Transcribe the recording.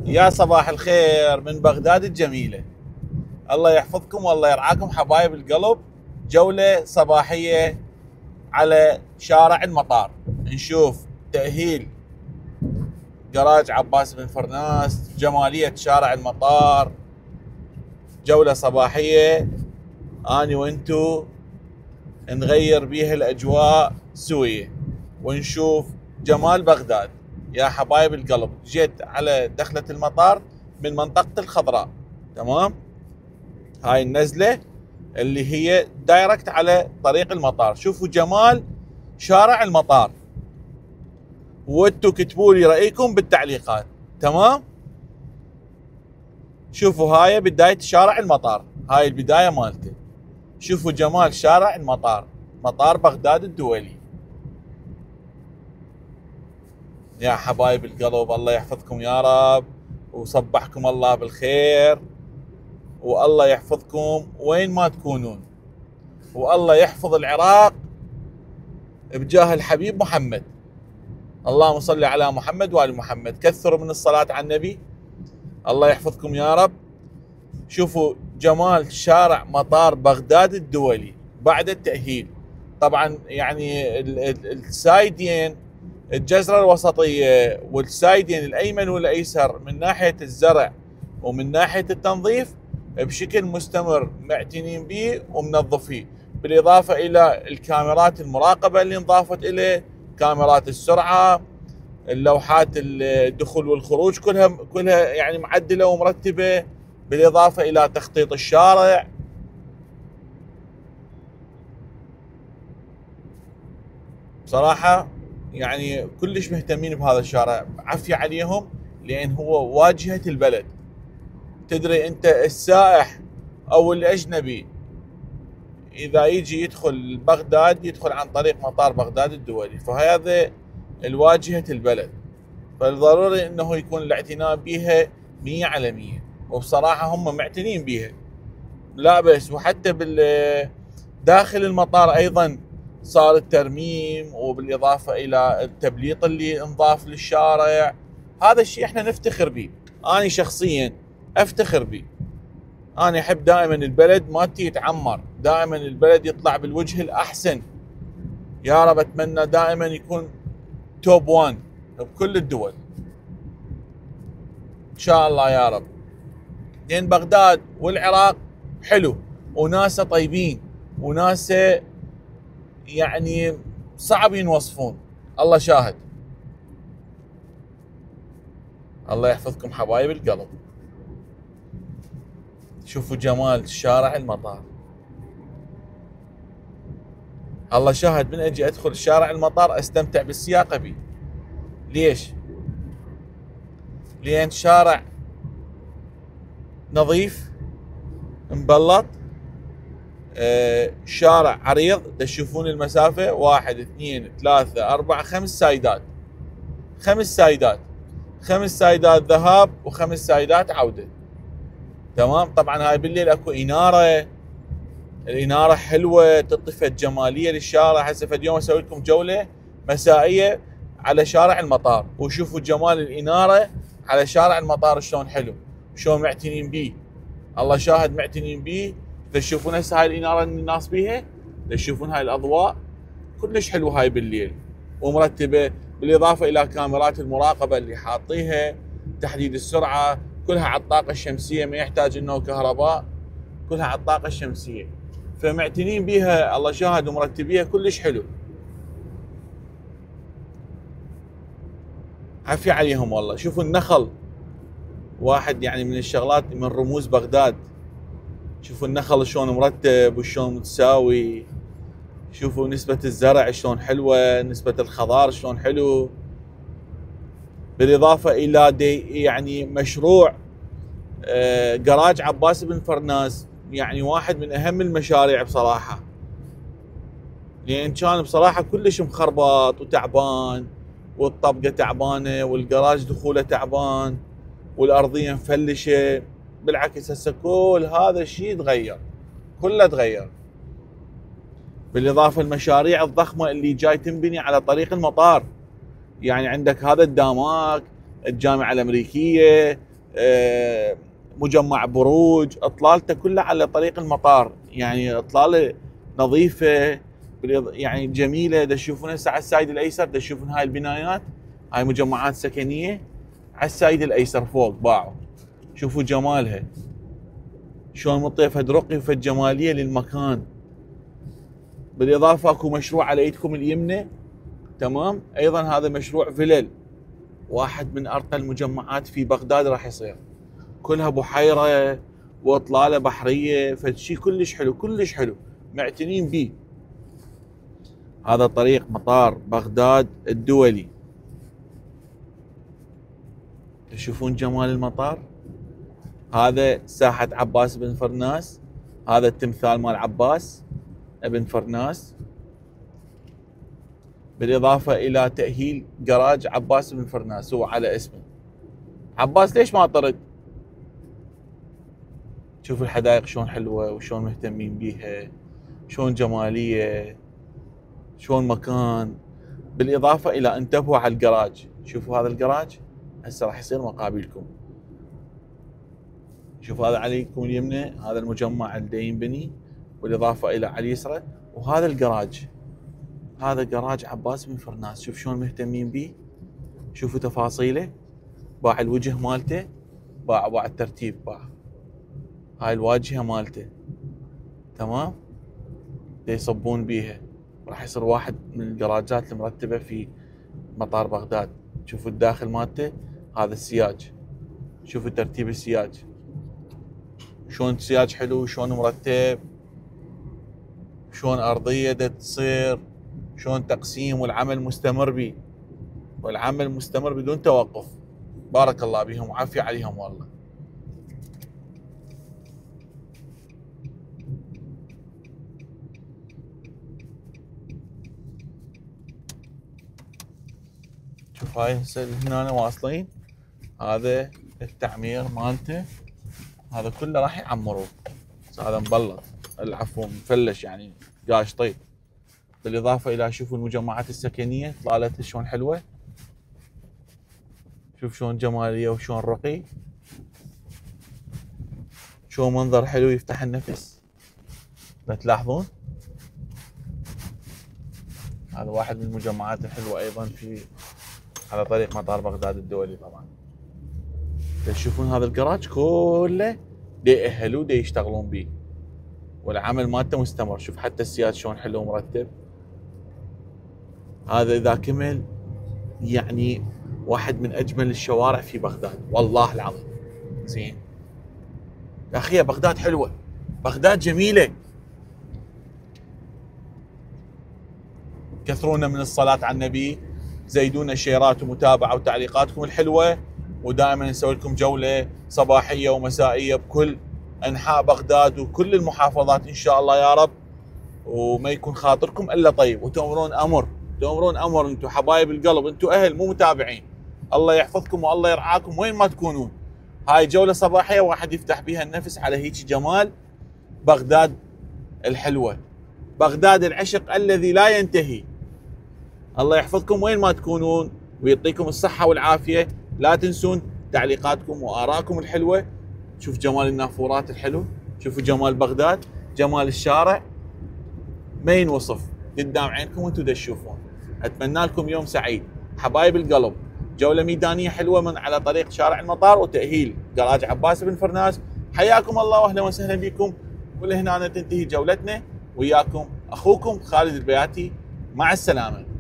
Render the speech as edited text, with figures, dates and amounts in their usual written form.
يا صباح الخير من بغداد الجميلة. الله يحفظكم والله يرعاكم حبايب القلب. جولة صباحية على شارع المطار، نشوف تأهيل جراج عباس بن فرناس، جمالية شارع المطار. جولة صباحية أنا وانتو نغير بيها الأجواء سوية ونشوف جمال بغداد. يا حبايب القلب، جيت على دخلة المطار من منطقة الخضراء، تمام. هاي النزلة اللي هي دايركت على طريق المطار. شوفوا جمال شارع المطار، وانتوا كتبوا لي رأيكم بالتعليقات، تمام. شوفوا هاي بداية شارع المطار، هاي البداية مالته. شوفوا جمال شارع المطار، مطار بغداد الدولي. يا حبايب القلب الله يحفظكم يا رب، وصبحكم الله بالخير، والله يحفظكم وين ما تكونون، والله يحفظ العراق بجاه الحبيب محمد. اللهم صل على محمد وآل محمد. كثروا من الصلاة على النبي. الله يحفظكم يا رب. شوفوا جمال شارع مطار بغداد الدولي بعد التأهيل. طبعا يعني السايدين، الجزرة الوسطية والسايدين الأيمن والأيسر من ناحية الزرع ومن ناحية التنظيف بشكل مستمر معتنين به ومنظفيه، بالإضافة إلى الكاميرات المراقبة اللي انضافت إليه، كاميرات السرعة، اللوحات الدخول والخروج كلها يعني معدلة ومرتبة، بالإضافة إلى تخطيط الشارع. بصراحة يعني كلش مهتمين بهذا الشارع، عافية عليهم، لأن هو واجهة البلد. تدري أنت السائح أو الأجنبي إذا يجي يدخل بغداد يدخل عن طريق مطار بغداد الدولي، فهذا الواجهة البلد، فالضروري أنه يكون الاعتناء بها 100%. وبصراحة هم معتنين بها لا بس. وحتى داخل المطار أيضا صار الترميم، وبالإضافة إلى التبليط اللي انضاف للشارع. هذا الشيء احنا نفتخر به، أنا شخصيا أفتخر به. أنا أحب دائما البلد مالتي يتعمر، دائما البلد يطلع بالوجه الأحسن. يا رب أتمنى دائما يكون توب 1 بكل الدول إن شاء الله يا رب. لأن بغداد والعراق حلو، وناسه طيبين، وناسه يعني صعب ينوصفون. الله شاهد. الله يحفظكم حبايب القلب. شوفوا جمال شارع المطار. الله شاهد، من اجي ادخل شارع المطار استمتع بالسياقه بي. ليش؟ لان شارع نظيف مبلط، شارع عريض. تشوفون المسافه 1 2 3 4 5 سايدات، 5 سايدات ذهاب و5 سايدات عوده، تمام. طبعا هاي بالليل اكو اناره، الاناره حلوه تضفت جماليه للشارع. هسه فد يوم اسوي لكم جوله مسائيه على شارع المطار، وشوفوا جمال الاناره على شارع المطار شلون حلو، شلون معتنين بيه. الله شاهد معتنين بيه. تشوفون هسه هاي الاناره اللي الناس بيها، تشوفون هاي الاضواء كلش حلوه هاي بالليل ومرتبه، بالاضافه الى كاميرات المراقبه اللي حاطيها، تحديد السرعه كلها على الطاقه الشمسيه، ما يحتاج انه كهرباء، كلها على الطاقه الشمسيه. فمعتنين بيها الله شاهد ومرتبيها كلش حلو. عافية عليهم والله. شوفوا النخل، واحد يعني من الشغلات من رموز بغداد. شوفوا النخل شلون مرتب وشلون متساوي. شوفوا نسبة الزرع شلون حلوة، نسبة الخضار شلون حلو، بالإضافة إلى يعني مشروع جراج عباس بن فرناس، يعني واحد من أهم المشاريع بصراحة. لأن كان بصراحة كلش مخربط وتعبان، والطبقة تعبانة، والجراج دخوله تعبان، والأرضية مفلشة. بالعكس هسه كل هذا الشيء تغير، كله تغير. بالإضافة المشاريع الضخمة اللي جاي تنبني على طريق المطار. يعني عندك هذا الداماك، الجامعة الأمريكية، مجمع بروج، اطلالته كلها على طريق المطار، يعني اطلاله نظيفه يعني جميله. تشوفون هسه على السايد الايسر، تشوفون هاي البنايات، هاي مجمعات سكنيه على السايد الايسر فوق باعوا. شوفوا جمالها شلون مطيفه رقي وفد جماليه للمكان. بالاضافه اكو مشروع على ايدكم اليمنى، تمام، ايضا هذا مشروع فيلل، واحد من ارقى المجمعات في بغداد راح يصير، كلها بحيره واطلاله بحريه، فشي كلش حلو كلش حلو، معتنين به. هذا طريق مطار بغداد الدولي. تشوفون جمال المطار. هذا ساحة عباس بن فرناس، هذا التمثال مال عباس ابن فرناس، بالإضافة إلى تأهيل جراج عباس بن فرناس، هو على اسمه. عباس ليش ما طرد؟ شوف الحدائق شلون حلوة وشلون مهتمين بيها، شلون جمالية، شلون مكان. بالإضافة إلى انتبهوا على الجراج، شوفوا هذا الجراج هسه راح يصير مقابلكم. شوفوا هذا عليكم اليمنى، هذا المجمع اللي ينبني، بالإضافة إلى على اليسرى، وهذا الجراج، هذا جراج عباس بن فرناس. شوف شلون مهتمين به، شوفوا تفاصيله، باع الوجه مالته، باع الترتيب، باع هاي الواجهة مالته، تمام، يصبون بيها. راح يصير واحد من الجراجات المرتبة في مطار بغداد. شوفوا الداخل مالته، هذا السياج، شوفوا ترتيب السياج شلون سياج حلو، شلون مرتب، شلون أرضية تصير، شلون تقسيم، والعمل مستمر به، والعمل مستمر بدون توقف. بارك الله بهم وعافية عليهم والله. شوف هاي هسه هنا واصلين، هذا التعمير مالته، هذا كله راح يعمروه. هذا مبلط، العفو مفلش يعني قاش طيب. بالاضافه الى شوفوا المجمعات السكنيه طلالتها شلون حلوه، شوف شلون جماليه وشلون رقي، شلون منظر حلو يفتح النفس. لا تلاحظون هذا واحد من المجمعات الحلوه ايضا في على طريق مطار بغداد الدولي. طبعا تشوفون هذا الجراج كله دي يأهلوه دي يشتغلون به، والعمل مالته مستمر. شوف حتى السياج شلون حلو ومرتب. هذا اذا كمل يعني واحد من اجمل الشوارع في بغداد والله العظيم. زين يا اخي بغداد حلوه، بغداد جميله. كثرونا من الصلاه على النبي، زيدونا شيرات ومتابعه وتعليقاتكم الحلوه، ودائما نسوي لكم جوله صباحيه ومسائيه بكل انحاء بغداد وكل المحافظات ان شاء الله يا رب، وما يكون خاطركم الا طيب، وتؤمرون امر، تؤمرون امر. انتم حبايب القلب، انتم اهل مو متابعين. الله يحفظكم والله يرعاكم وين ما تكونون. هاي جوله صباحيه واحد يفتح بها النفس على هيك جمال بغداد الحلوه، بغداد العشق الذي لا ينتهي. الله يحفظكم وين ما تكونون ويعطيكم الصحه والعافيه. لا تنسون تعليقاتكم وآراءكم الحلوه. شوف جمال النافورات الحلو، شوفوا جمال بغداد، جمال الشارع ما ينوصف قدام عينكم وانتم تشوفون. اتمنى لكم يوم سعيد حبايب القلب. جوله ميدانيه حلوه من على طريق شارع المطار وتاهيل جراج عباس بن فرناس. حياكم الله واهلا وسهلا بكم. ولهنا تنتهي جولتنا وياكم اخوكم خالد البياتي. مع السلامه.